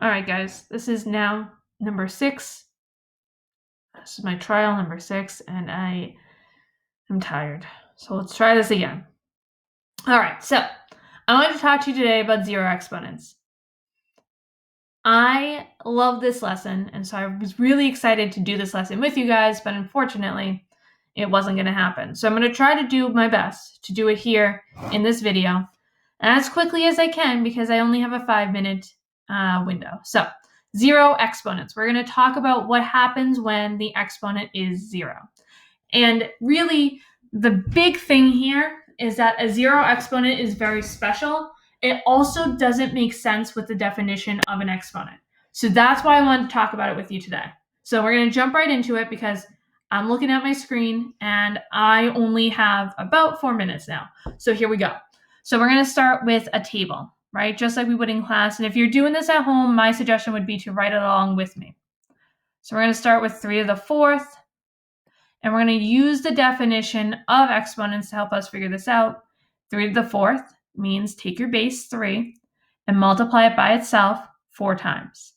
All right, guys, this is now number 6. This is my trial number 6, and I am tired. So let's try this again. All right, so I want to talk to you today about zero exponents. I love this lesson, and so I was really excited to do this lesson with you guys, but unfortunately, it wasn't going to happen. So I'm going to try to do my best to do it here in this video as quickly as I can because I only have a 5-minute window. So zero exponents. We're going to talk about what happens when the exponent is 0. And really, the big thing here is that a zero exponent is very special. It also doesn't make sense with the definition of an exponent. So that's why I wanted to talk about it with you today. So we're going to jump right into it because I'm looking at my screen and I only have about 4 minutes now. So here we go. So we're going to start with a table, right? Just like we would in class. And if you're doing this at home, my suggestion would be to write it along with me. So we're going to start with 3 to the 4th. And we're going to use the definition of exponents to help us figure this out. 3 to the 4th means take your base 3 and multiply it by itself 4 times.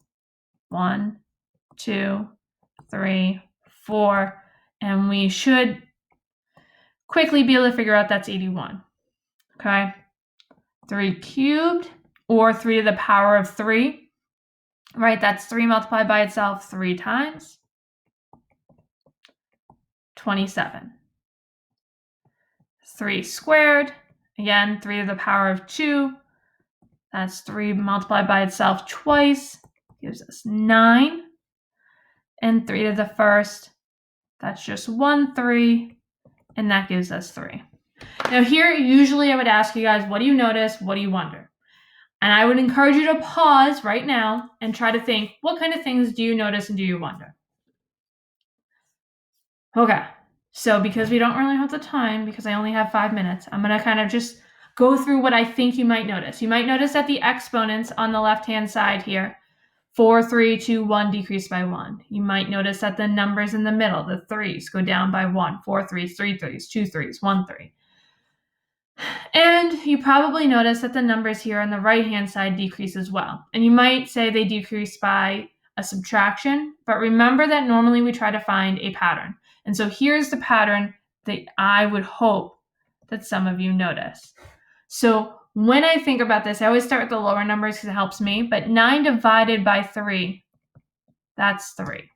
1, 2, 3, 4. And we should quickly be able to figure out that's 81. Okay? 3 cubed, or 3 to the power of 3. Right? That's 3 multiplied by itself 3 times. 27. 3 squared, again, 3 to the power of 2. That's 3 multiplied by itself twice, gives us 9. And 3 to the 1st, that's just 1 3, and that gives us 3. Now here, usually I would ask you guys, what do you notice? What do you wonder? And I would encourage you to pause right now and try to think, what kind of things do you notice and do you wonder? Okay, so because we don't really have the time, because I only have 5 minutes, I'm going to kind of just go through what I think you might notice. You might notice that the exponents on the left-hand side here, 4, 3, 2, 1 decrease by 1. You might notice that the numbers in the middle, the 3s, go down by 1. 4 3s, 3 3s, 2 3s, 1 3. And you probably notice that the numbers here on the right-hand side decrease as well. And you might say they decrease by a subtraction, but remember that normally we try to find a pattern. And so here's the pattern that I would hope that some of you notice. So when I think about this, I always start with the lower numbers because it helps me, but 9 divided by 3, that's 3.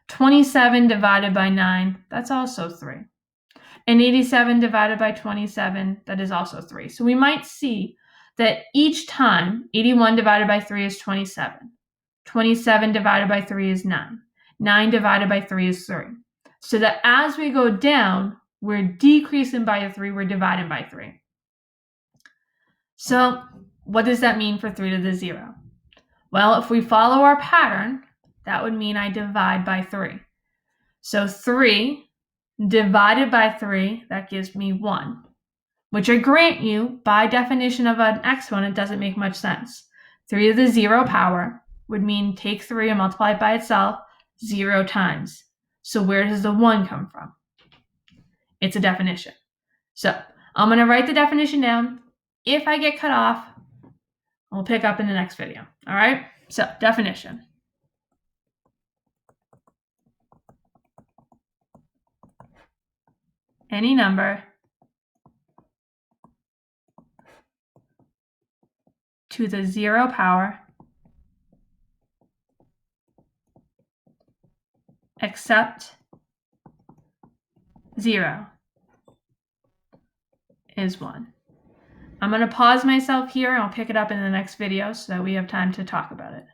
27 divided by 9, that's also 3. And 87 divided by 27, that is also 3. So we might see that each time, 81 divided by 3 is 27. 27 divided by 3 is 9. 9 divided by 3 is 3. So that as we go down, we're decreasing by a 3, we're dividing by 3. So what does that mean for 3 to the 0? Well, if we follow our pattern, that would mean I divide by 3. So 3 divided by 3, that gives me 1, which I grant you, by definition of an exponent, doesn't make much sense. 3 to the 0 power would mean take 3 and multiply it by itself 0 times. So where does the 1 come from? It's a definition. So I'm going to write the definition down. If I get cut off, I'll pick up in the next video. All right? So definition. Any number to the 0 power except 0 is 1. I'm going to pause myself here and I'll pick it up in the next video so that we have time to talk about it.